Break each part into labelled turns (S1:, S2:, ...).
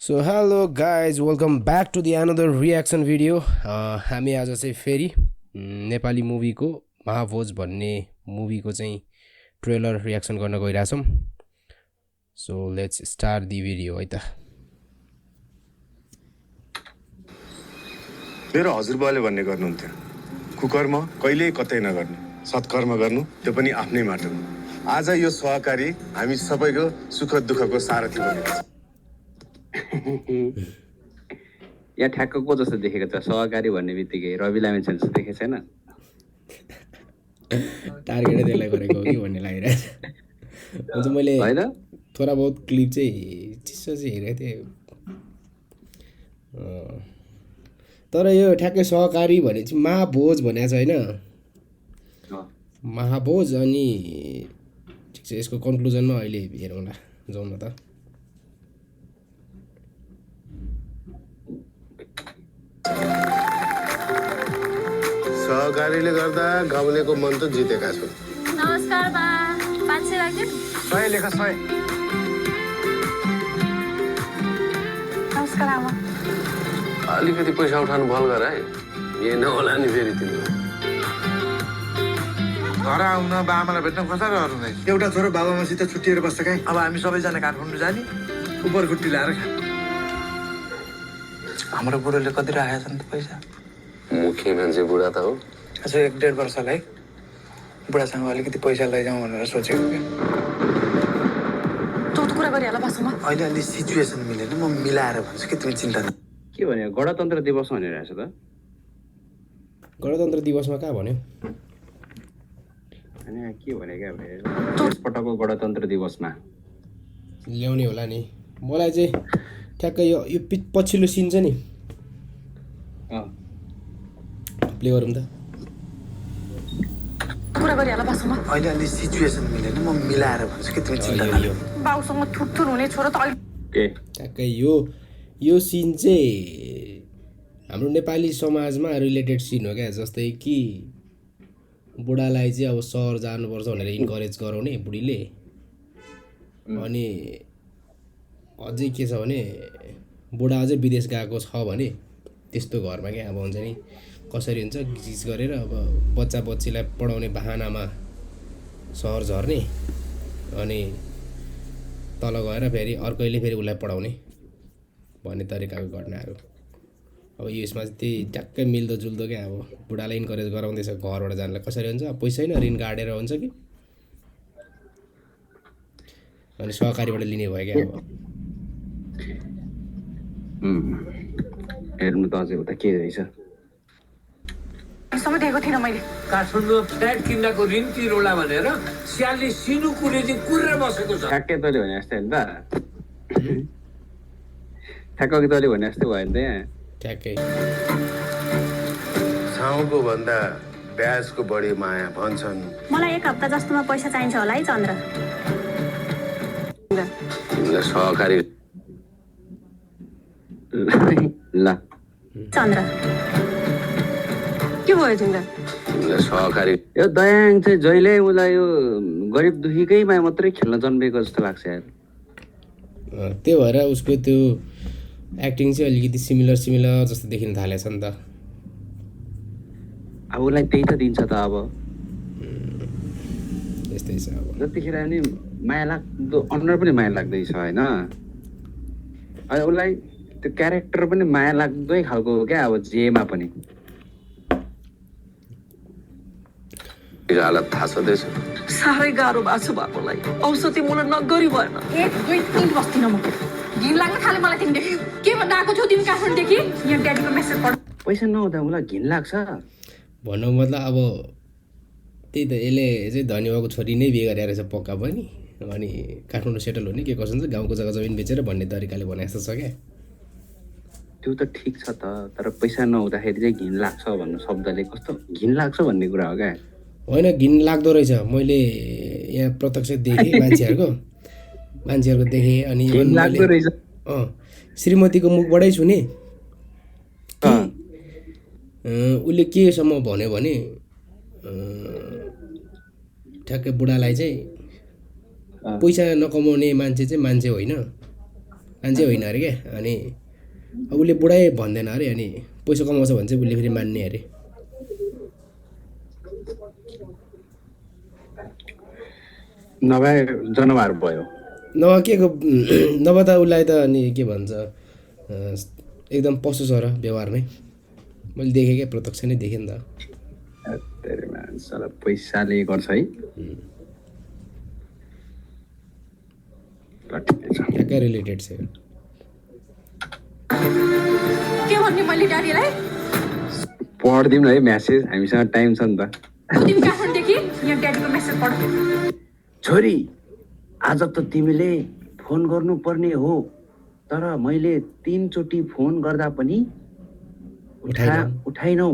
S1: So hello guys, welcome back to the another reaction video. हामी आज चाहिँ फेरि नेपाली मुभीको महाभोज भन्ने मुभीको चाहिँ ट्रेलर रियाक्सन गर्न गइरहेछौँ. So let's start the video है त.
S2: मेरो हजुरबाले भन्ने गर्नुहुन्थ्यो, कुकर्म कहिल्यै कतै नगर्नु, सत्कर्म गर्नु, त्यो पनि आफ्नै माटोमा. आज यो सहकारी हामी सबैको सुख दुःखको सारथी बनेको छ.
S3: यहाँ ठ्याक्क को जस्तो देखेको छ? सहकारी भन्ने बित्तिकै रवि लामिछाने जस्तो देखेको छैन?
S1: टार्गेटै त्यसलाई गरेको हो कि भन्ने लागिरहेछ. हुन्छ मैले
S3: होइन
S1: थोडा बहुत क्लिप चाहिँ चिसो चाहिँ हेरेको थिएँ. तर यो ठ्याक्कै सहकारी भने चाहिँ महाभोज भनेको छ होइन. महाभोज अनि ठिक छ, यसको कन्क्लुजनमा अहिले हेरौँला, जाउँ न त.
S2: सहकारीले गर्दा गाउँलेको मन त जितेका छौँ.
S4: नमस्कार बा, 500 राख्यो.
S2: 100 लेख 100.
S4: नमस्कार आमा.
S5: अलिकति पैसा उठाउनु भल गर है, यही नहोला नि फेरि तिम्रो.
S6: घर आउन बाबालाई भेट्न कसरी अरूलाई
S2: एउटा छोरो बाबामासित छुट्टिएर बस्छ काहीँ.
S6: अब हामी सबैजना काठमाडौँ जाने उपर खुट्टी ल्याएर खा. हाम्रो बुढोले कति राखेको छ नि त पैसा?
S5: मुखी मान्छे बुढा त हो.
S6: अझ 1-1.5 वर्षलाई बुढासँग अलिकति पैसा लैजाउँ भनेर सोचेको थिएँ.
S4: तँ त कुरा गरिहाल बासुमा.
S6: अहिले अलि सिचुएसन मिलेन, म मिलाएर भन्छु कि तिमी चिन्ता न.
S3: के भन्यो? गणतन्त्र दिवस भनेर रहेछ त.
S1: गणतन्त्र दिवसमा कहाँ भन्यो?
S3: अनि के भने क्या यसपटकको गणतन्त्र दिवसमा
S1: ल्याउने होला नि. मलाई चाहिँ ठ्याक्कै यो पछिल्लो सिन छ नि, प्ले गरौँ त.
S4: कुरा गरिहाल बासुमा.
S6: अहिले अलि सिचुएसन मिलेन, म मिलाएर भन्छु कि तिमी चिन्ता
S1: यो
S6: न.
S4: बाउसँग थुरथुर हुने छोरो त अहिले
S3: ए
S1: ठ्याक्कै यो सिन चाहिँ हाम्रो नेपाली समाजमा रिलेटेड सिन हो क्या. जस्तै कि बुढालाई चाहिँ अब सहर जानुपर्छ भनेर इन्करेज गराउने बुढीले, अनि अझै के छ भने बुढा अझै विदेश गएको छ भने त्यस्तो घरमा क्या अब हुन्छ नि, कसरी हुन्छ गिज गरेर अब बच्चा बच्चीलाई पढाउने बहानामा सहर झर्ने, अनि तल गएर फेरि अर्कैले फेरि उसलाई पढाउने भन्ने तरिकाको घटनाहरू. अब यसमा चाहिँ त्यही ट्याक्कै मिल्दोजुल्दो क्या. अब बुढालाई इन्करेज गराउँदैछ घरबाट जानलाई, कसरी हुन्छ अब पैसा होइन ऋण गाडेर हुन्छ कि, अनि सहकारीबाट लिने भयो क्या. अब
S3: हेर्नु त अझै उता के रहेछ.
S4: सँग दिएको थिइनँ मैले.
S7: काठमाडौँ फ्ल्याट किन्नको ऋण तिरौला भनेर स्यालले सिनु कुरे चाहिँ कुरेर बसेको छ.
S3: ठ्याक्कै तैँले भने जस्तै नि त. ठ्याक्कै तैँले भने जस्तै भयो नि त यहाँ.
S1: ठ्याक्कै
S2: साउको भन्दा ब्याजको बढी माया भन्छन्.
S4: मलाई 1 हप्ता जस्तोमा पैसा चाहिन्छ होला है चन्द्र.
S5: तिमीलाई सहकारी
S3: ल
S4: चन्द्र के भयो तिमीलाई?
S5: तिमीलाई सहकारी
S3: यो दयाङ चाहिँ जहिले उसलाई यो गरिब दुखीकै माया मात्रै खेल्न जन्मेको जस्तो लाग्छ यार.
S1: त्यो भएर उसको त्यो एक्टिङ चाहिँ अलिकति सिमिलर जस्तो देखिन थालेछ नि त.
S3: अब उसलाई त्यही त दिन्छ त. अब
S1: यस्तै छ. अब
S3: जतिखेर पनि माया लाग्दो अनुहार पनि माया लाग्दैछ होइन. अनि उसलाई त्यो क्यारेक्टर पनि माया लाग्दै खालको हो क्या. अब जेमा पनि
S5: हालत थाहा छँदैछ.
S8: साह्रै गाह्रो भएको छ बाबुलाई. औषधि मुलन नगरी भएन.
S4: 1 2 3 बस्दिनँ म. घिन लाग्न थाल्यो मलाई तिमीदेखि. के भन्दा आएको छौ तिमी काठमाडौँदेखि? यहाँ ड्याडीको मेसेज पढ.
S3: पैसा नहुँदा उसलाई घिन लाग्छ.
S1: भन्नु मतलब अब त्यही त, यसले चाहिँ धनी बाबुको छोरी नै बिहे गरेर रहेछ पक्का पनि, अनि काठमाडौँ सेटल हुने के कसो हुन्छ गाउँको जग्गा जमिन बेचेर भन्ने तरिकाले भने जस्तो छ क्या.
S3: त्यो त ठिक छ त, तर पैसा नहुँदाखेरि चाहिँ घिन लाग्छ भन्नु शब्दले कस्तो घिन लाग्छ भन्ने कुरा हो क्या.
S1: होइन, घिन लाग्दो रहेछ. मैले यहाँ प्रत्यक्ष देखेँ मान्छेहरूको देखेँ. अनि
S3: घिन लाग्दो रहेछ.
S1: श्रीमतीको मुखबाटै सुने कि उसले केसम्म भन्यो भने ठ्याक्कै बुढालाई चाहिँ पैसा नकमाउने मान्छे चाहिँ मान्छे होइन, मान्छे होइन अरे क्या। अनि अब उसले बुढै भन्दैन अरे, अनि पैसा कमाउँछ भने चाहिँ उसले फेरि मान्ने अरे।
S3: नभए जनावर भयो।
S1: नभए के को नभए त उसलाई त अनि के भन्छ एकदम पशु छ र व्यवहार नै। मैले देखेँ क्या, प्रत्यक्ष नै देखेँ नि त।
S3: तेरे मान्छेलाई पैसाले गर्छ है।
S1: ठ्याक्कै रिलेटेड छ।
S4: के भन्ने मैले ड्याडीलाई?
S3: पढिदिउँ न है म्यासेज, हामीसँग टाइम छ नि त।
S4: तिमी काठमाडौँदेखि यहाँ ड्याडीको मेसेज पढ।
S3: छोरी, आज त तिमीले फोन गर्नुपर्ने हो, तर मैले 3 चोटि फोन गर्दा पनि उठाइनौ।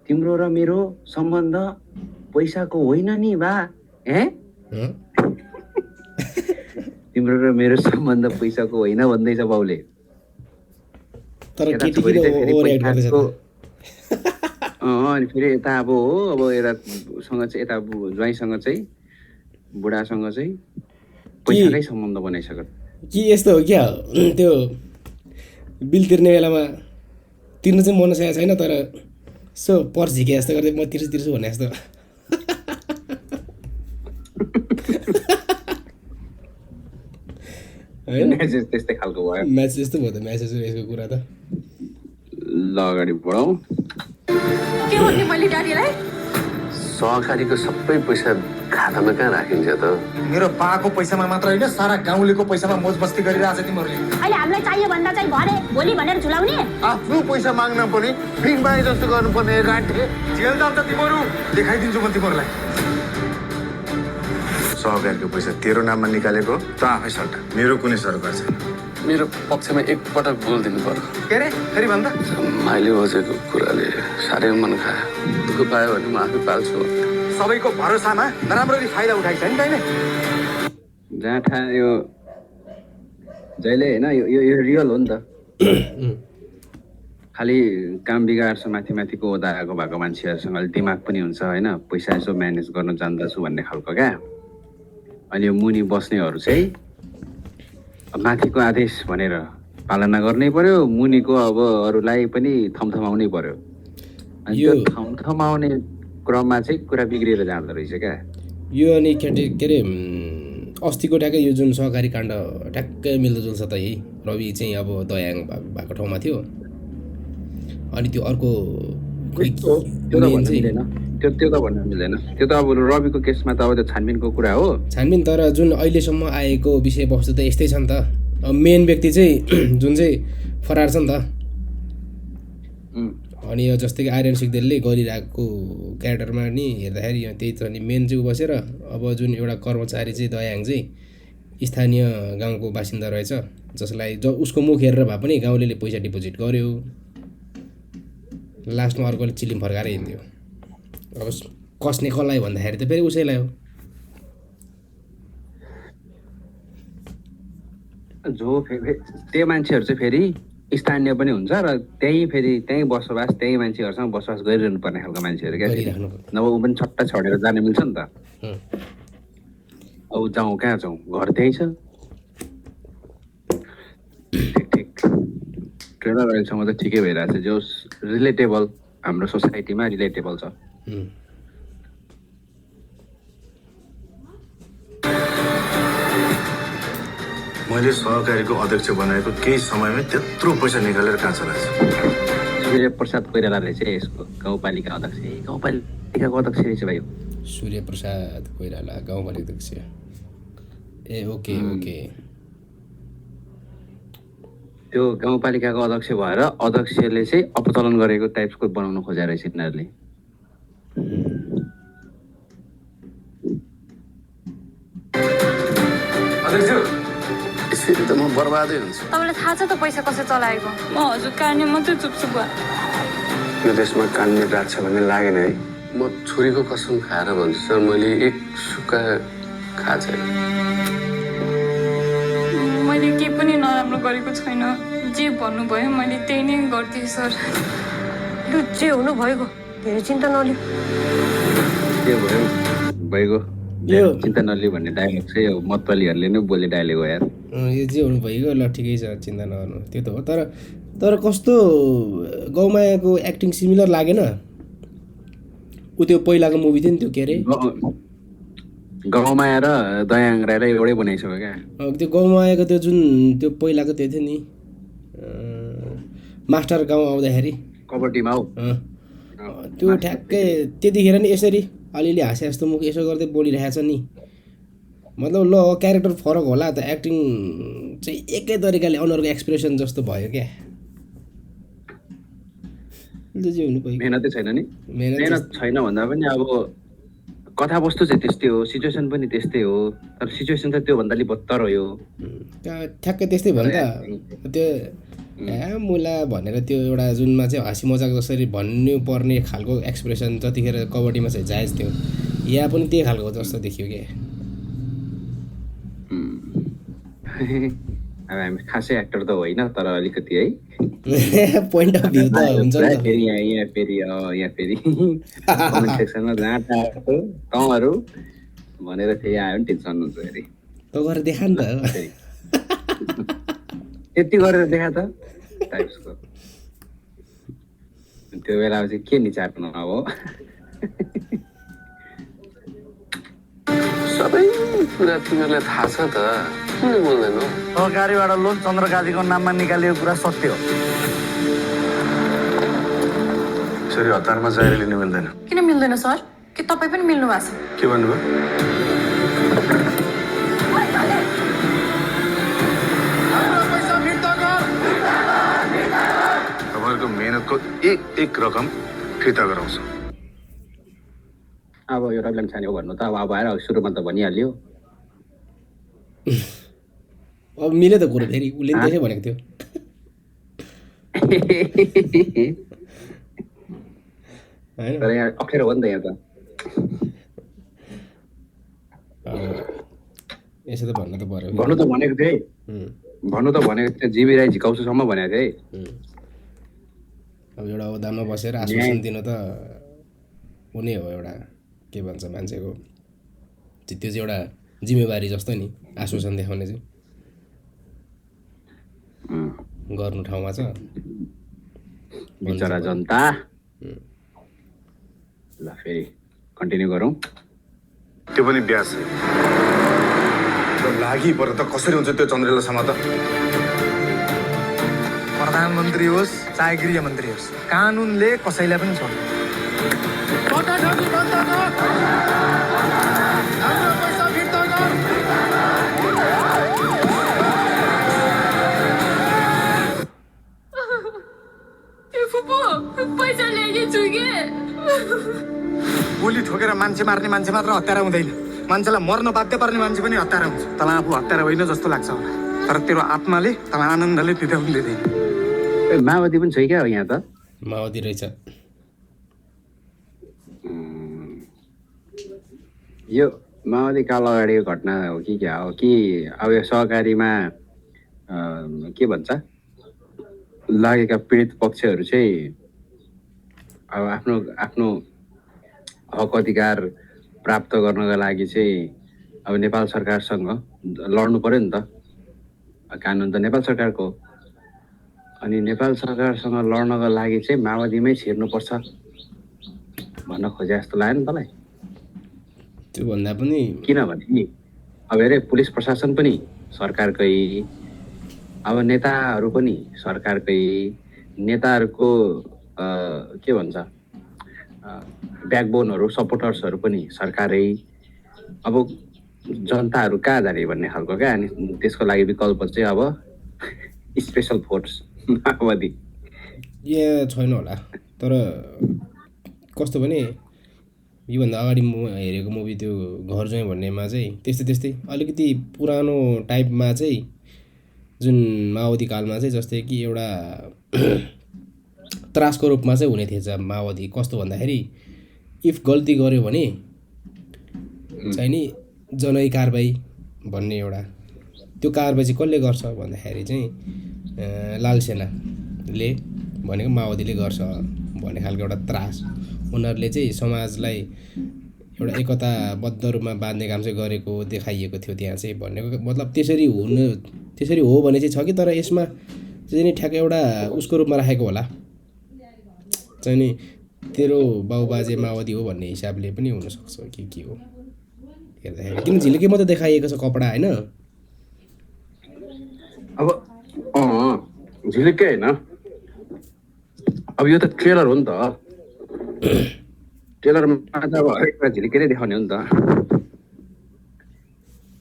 S3: तिम्रो र मेरो सम्बन्ध पैसाको होइन नि बा। तिम्रो र मेरो सम्बन्ध पैसाको होइन भन्दैछ बाउले।
S1: तर केटी किन ओभरएक्ट गर्दैछ त?
S3: अनि फेरि यता अब हो, अब यतासँग चाहिँ यता ज्वाइँसँग चाहिँ बुढासँग चाहिँ पैसाकै सम्बन्ध बनाइसक्यो।
S1: कि यस्तो हो क्या, त्यो बिल तिर्ने बेलामा तिर्नु चाहिँ मन सकेको छैन, तर यसो पर्स झिके जस्तो गर्दै म तिर्छु भने जस्तो।
S3: म्यासेज त्यस्तै खालको भयो।
S1: म्यासेज जस्तो भयो त म्यासेज यसको कुरा त।
S3: ल अगाडि बढाउँ।
S4: के भन्ने मैले ड्याडीलाई?
S5: सहकारीको सबै पैसा खातामा कहाँ राखिन्छ त?
S6: मेरो बाको पैसामा मात्र होइन, सारा गाउँलेको पैसामा मोज मस्ती गरिरहेछ तिमीहरूले।
S9: अहिले हामीलाई चाहियो भन्दा चाहिँ भरे भोलि भनेर झुलाउने।
S2: आफ्नो पैसा माग्न पनि फ्री मागे जस्तो गर्नुपर्ने गाँठे।
S6: जेल जान्छ तिमीहरू, देखाइदिन्छु म तिमीहरूलाई।
S2: सहकारीको पैसा तेरो नाममा निकालेको त आफै सट्टा, मेरो कुनै सरकार छैन।
S5: मेरो पक्षमा एकपटक बोलिदिनु पर्यो।
S6: के रे फेरि भन्दा?
S5: माइली बजेको कुराले साह्रै मन खायो। दुःख पायो भने म आफै पाल्छु।
S6: सबैको भरोसामा नराम्ररी फाइदा उठाइछ नि तैँले।
S3: जहाँ यो जहिले होइन, यो रियल हो नि त। खालि काम बिगार्छ माथि माथिको ओदा आएको भएको मान्छेहरूसँग अलिक दिमाग पनि हुन्छ होइन, पैसा यसो म्यानेज गर्न जान्दछु भन्ने खालको क्या। अनि यो मुनि बस्नेहरू चाहिँ माथिको आदेश भनेर पालना गर्नै पर्यो, मुनिको अब अरूलाई पनि थमथमाउनै पर्यो। अनि त्यो थमथमाउने क्रममा चाहिँ कुरा बिग्रिएर जाँदो रहेछ क्या।
S1: यो अनि के अरे अस्तिको ट्याक्कै यो जुन सहकारी काण्ड ट्याक्कै मिल्दोजुल्छ त। यही रवि चाहिँ अब दयाङ भएको ठाउँमा थियो, अनि त्यो अर्को
S3: त्यो त भन्न मिलेन, त्यो त भन्न मिल्दैन। त्यो त अब रविको केसमा त अब त्यो छानबिनको कुरा हो।
S1: छानबिन, तर जुन अहिलेसम्म आएको विषयवस्तु त यस्तै छ नि त। मेन व्यक्ति चाहिँ जुन चाहिँ फरार छ नि त। अनि यो जस्तै कि आर्यन सिग्देलले गरिरहेको क्यारेक्टरमा नि हेर्दाखेरि त्यही त नि, मेन चाहिँ ऊ बसेर अब जुन एउटा कर्मचारी चाहिँ दयाङ चाहिँ स्थानीय गाउँको बासिन्दा रहेछ, जसलाई उसको मुख हेरेर भए पनि गाउँले पैसा डिपोजिट गर्यो। लास्टमा अर्कोले चिलिम फर्काएर हिँड्यो। अब कस्ने कसलाई भन्दाखेरि त फेरि उसैलाई हो।
S3: जो त्यो मान्छेहरू चाहिँ फेरि स्थानीय पनि हुन्छ र त्यहीँ बसोबास, त्यही मान्छेहरूसँग बसोबास गरिरहनु पर्ने खालको मान्छेहरू क्या। नभए ऊ पनि छट्टा छोडेर जान मिल्छ नि त। अब जाउँ कहाँ जाउँ, घर त्यहीँ छ। ठिक ट्रेलर अहिलेसम्म त ठिकै भइरहेको छ, जो रिलेटेबल हाम्रो सोसाइटीमा रिलेटेबल छ।
S2: मैले सहकारीको अध्यक्ष बनाएको केही समयमै त्यत्रो पैसा निकालेर कहाँ चलाएछ?
S3: सूर्य प्रसाद कोइराला रहेछ यसको गाउँपालिका अध्यक्ष। गाउँपालिकाको अध्यक्ष रहेछ भाइ।
S1: सूर्य प्रसाद कोइराला गाउँपालिका अध्यक्ष। ए ओके।
S3: त्यो गाउँपालिकाको अध्यक्ष भएर अध्यक्षले चाहिँ अपचलन गरेको टाइप्सको बनाउन खोजेको रहेछ यिनीहरूले।
S5: यसरी त म बर्बादै हुन्छु।
S4: तपाईँलाई थाहा छ त पैसा कसरी चलाएको?
S9: म हजुर काने मात्रै चुप्छु बुवा।
S5: यो देशमा कानुन राज छ भन्ने लागेन है। म छोरीको कसम खाएर भन्छु सर, मैले एक सुक्का खाएको छैन।
S9: मैले केही पनि नराम्रो गरेको छैन। जे भन्नुभयो मैले त्यही नै गर्थेँ सर।
S8: लु जे हुनु भइगयो, धेरै चिन्ता नलिऊ।
S3: के भयो भइगयो, चिन्ता नलिऊ भन्ने डायलग चाहिँ मतवालीहरूले नै बोले डायलग हो यार।
S1: यो जे हुनु भइगयो ल ठिकै छ चिन्ता नगर्नु त्यो त हो तर कस्तो गौमायाको एक्टिङ सिमिलर लागेन ऊ त्यो पहिलाको मुभी थियो नि त्यो के अरे
S3: गाउँमा आएर दयाङ राईलाई एउटै बनाइसक्यो क्या
S1: त्यो गौमायाको त्यो जुन त्यो पहिलाको त्यो थियो नि मास्टर गाउँ आउँदाखेरि
S3: कबड्डीमा हौ
S1: त्यो ठ्याक्कै त्यतिखेर नि यसरी अलिअलि हाँसे जस्तो मुख यसो गर्दै बोलिरहेको छ नि मतलब ल क्यारेक्टर फरक होला त एक्टिङ चाहिँ एकै तरिकाले अनुहारको एक्सप्रेसन जस्तो भयो क्या जे हुनु भयो
S3: मेहनतै छैन नि
S1: मेहनत
S3: मेहनत छैन भन्दा पनि अब कथावस्तु चाहिँ त्यस्तै हो सिचुएसन पनि त्यस्तै हो तर सिचुएसन त त्योभन्दा अलि बत्तर हो यो
S1: ठ्याक्कै त्यस्तै भयो नि त त्यो मुला भनेर त्यो एउटा जुनमा चाहिँ हाँसी मजाक जसरी भन्नु पर्ने खालको एक्सप्रेसन जतिखेर कबड्डीमा चाहिँ जायज थियो यहाँ पनि त्यही खालको जस्तो देखियो क्या
S3: अब हामी खासै एक्टर त होइन तर अलिकति है
S1: पोइन्ट अफ भ्यू त हुन्छ नि त।
S3: फेरि यहाँ फेरि कमेन्ट सेक्सनमा जहाँ टाढो तँहरू भनेर फेरि आयो नि टेन्सन हुन्छ फेरि
S1: त गरेर देखा नि त
S3: त्यति गरेर देखा त टाइप्सको त्यो बेला चाहिँ के निचार्नु अब
S5: सबै कुरा तिमीहरूलाई थाहा छ त किन बोल्दैनौ
S6: सहकारीबाट लोन चन्द्रकाजीको नाममा निकालिएको कुरा सत्य हो
S2: यसरी हतारमा जाहेर लिनु मिल्दैन
S4: किन मिल्दैन सर के तपाईँ पनि मिल्नु भएको छ
S2: के भन्नुभयो तपाईँहरूको मेहनतको एक रकम फिर्ता गराउँछ
S3: अब यो रविलाम छाने हो भन्नु त अब आएर सुरुमा त भनिहाल्यो
S1: अब मिल्यो त कुरो फेरि उसले त्यसै भनेको थियो होइन
S3: तर यहाँ अप्ठ्यारो हो नि त यहाँ त
S1: यसो त भन्नु त पर्यो
S3: भन्नु त भनेको थिएँ जिबी राई झिकाउँछुसम्म भनेको थिएँ
S1: अब एउटा ओदामा बसेर आश्वासन दिनु त हुने हो एउटा के भन्छ मान्छेको त्यो चाहिँ एउटा जिम्मेवारी जस्तो नि आश्वासन देखाउने चाहिँ गर्नु ठाउँमा छ
S3: बिचरा जनता ल फेरि कन्टिन्यू गरौँ
S2: त्यो पनि ब्याज लागि पर त कसरी हुन्छ त्यो चन्द्रेलासम्म त
S6: प्रधानमन्त्री होस् चाहे गृहमन्त्री होस् कानुनले कसैलाई पनि छोड्दैन
S9: पैसा ल्याएकै छु कि
S6: गोली ठोकेर मान्छे मार्ने मान्छे मात्र हत्यारा हुँदैन मान्छेलाई मर्न बाध्य पार्ने मान्छे पनि हत्यारा हुन्छ तँलाई आफू हत्यारा होइन जस्तो लाग्छ होला तर तेरो आत्माले तँलाई आनन्दले बिताउनु दिँदैन
S3: माओवादी पनि छ क्या यहाँ त
S1: माओवादी रहेछ
S3: यो माओवादी काल अगाडिको घटना हो कि क्या हो कि अब यो सहकारीमा के भन्छ लागेका पीडित पक्षहरू चाहिँ अब आफ्नो आफ्नो हक अधिकार प्राप्त गर्नका लागि चाहिँ अब नेपाल सरकारसँग लड्नु पर्यो नि त कानुन त नेपाल सरकारको अनि नेपाल सरकारसँग लड्नको लागि चाहिँ माओवादीमै छिर्नुपर्छ भन्न खोजे जस्तो लाग्यो नि तँलाई
S1: त्यो भन्दा पनि
S3: किनभने नि अब हेरे पुलिस प्रशासन पनि सरकारकै अब नेताहरू पनि सरकारकै नेताहरूको के भन्छ ब्याकबोनहरू सपोर्टर्सहरू पनि सरकारै अब जनताहरू कहाँ जाने भन्ने खालको क्या अनि त्यसको लागि विकल्प चाहिँ अब स्पेसल फोर्स माओवादी
S1: यहाँ छैन होला तर कस्तो भने योभन्दा अगाडि म हेरेको मुभी त्यो घर ज्वाइँ भन्नेमा चाहिँ त्यस्तै अलिकति पुरानो टाइपमा चाहिँ जुन माओवादी कालमा चाहिँ जस्तै कि एउटा त्रासको रूपमा चाहिँ हुने थिएछ माओवादी कस्तो भन्दाखेरि इफ गल्ती गर्यो भने चाहिँ नि जनै कारबाही भन्ने एउटा त्यो कारबाही चाहिँ कसले गर्छ भन्दाखेरि चाहिँ लालसेनाले भनेको माओवादीले गर्छ भन्ने खालको एउटा त्रास उनीहरूले चाहिँ समाजलाई एउटा एकताबद्ध रूपमा बाँध्ने काम चाहिँ गरेको देखाइएको थियो त्यहाँ चाहिँ भन्नेको मतलब त्यसरी हुनु त्यसरी हो भने चाहिँ छ कि तर यसमा चाहिँ नि ठ्याक्कै एउटा उसको रूपमा राखेको होला चाहिँ नि तेरो बाउबाजे माओवादी हो भन्ने हिसाबले पनि हुनसक्छ के हो हेर्दाखेरि किन झिलिकै मात्रै देखाइएको छ कपडा होइन
S3: अब झिलिकै होइन अब यो त ट्रेलर हो नि त ट्रेलरमा त अब हरेक कुरा झिलिकै नै देखाउने हो नि त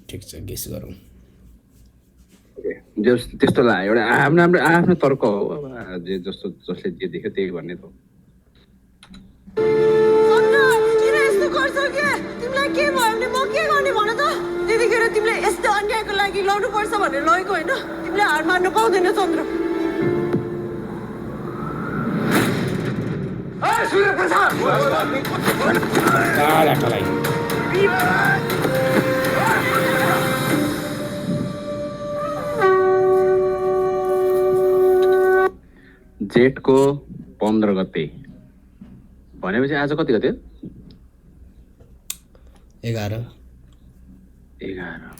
S1: ठिक छ गेस गरौँ
S3: त्यस्तो लाग्यो एउटा आफ्नो आफ्नो तर्क हो अब जे जस्तो जसले जे देख्यो त्यही भन्ने त हो
S8: किन यस्तो गर्छौ के तिमीलाई के भयो भने म के गर्ने भन त त्यतिखेर तिमीले यस्तो अन्यायको लागि लड्नु पर्छ भनेर लगेको होइन तिमीले हार मान्नु पाउँदैन चन्द्र
S3: जेठको 15 गते भनेपछि आज कति गते
S1: 11
S3: 11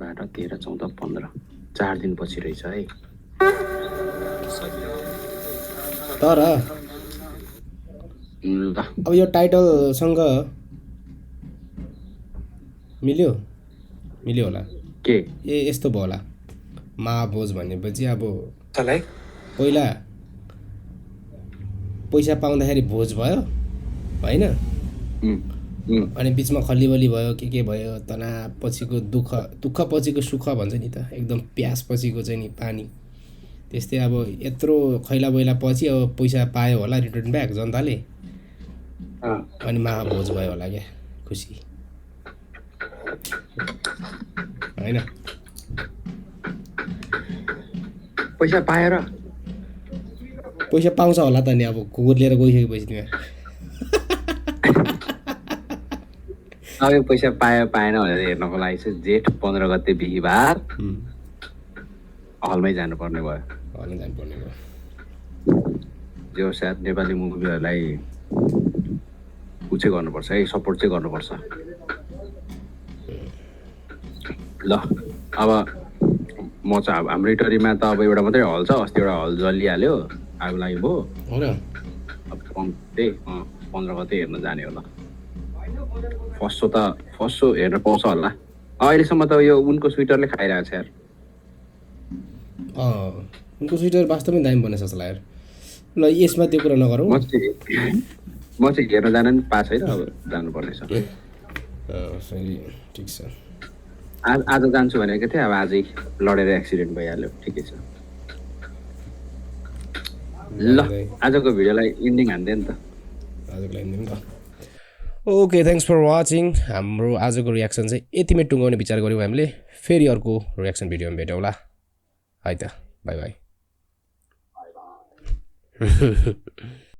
S3: 12 13 14 15 4 दिनपछि रहेछ है
S1: तर
S3: ल
S1: अब यो टाइटलसँग मिल्यो होला
S3: के
S1: यस्तो भयो होला महाभोज भनेपछि अब
S6: चलाई
S1: पहिला पैसा पाउँदाखेरि भोज भयो होइन अनि बिचमा खल्लीबली भयो के भयो तनाव पछिको दुःख पछिको सुख भन्छ नि त एकदम प्यास पछिको चाहिँ नि पानी त्यस्तै अब यत्रो खैला बैला पछि अब पैसा पायो होला रिटर्न ब्याक जनताले अनि महाभोज भयो होला क्या खुसी होइन
S3: पैसा पाएर
S1: पैसा पाउँछ होला त नि अब कुकुर लिएर गइसकेपछि तिमी
S3: अब यो पैसा पायो पाएन भनेर हेर्नको लागि चाहिँ जेठ 15 गते बिहिबार हलमै जानुपर्ने भयो
S1: हलमै जानुपर्ने भयो
S3: जो सायद नेपाली मुभीहरूलाई उ चाहिँ गर्नुपर्छ है सपोर्ट चाहिँ गर्नुपर्छ ल अब म चाहिँ अब हाम्रो इटरीमा त अब एउटा मात्रै हल छ अस्ति एउटा हल जलिहाल्यो आगो लागि भयो
S1: हो र
S3: अब 15 गते हेर्न जाने होला फर्स्ट सो हेर्न पाउँछ होला अहिलेसम्म त यो उनको स्वेटरले खाइरहेको छ यार
S1: उनको स्वेटर वास्तवमै दामी बनेछ जस्तो लाग्यो ल यसमा त्यो कुरा नगरौँ
S3: म चाहिँ हेर्न जान नि पाएको छैन अब जानुपर्ने छ
S1: ठिक छ
S3: आज जान्छु भनेको थिएँ अब आजै लडेर एक्सिडेन्ट भइहाल्यो ठिकै छ ल आजको भिडियोलाई इन्डिङ हान्दै नि त
S1: आजको लागि नि त ओके थ्याङ्क्स फर वाचिङ हाम्रो आजको रियाक्सन चाहिँ यतिमै टुङ्गाउने विचार गऱ्यौँ हामीले फेरि अर्को रियाक्सन भिडियोमा भेटौँला है त बाई बाई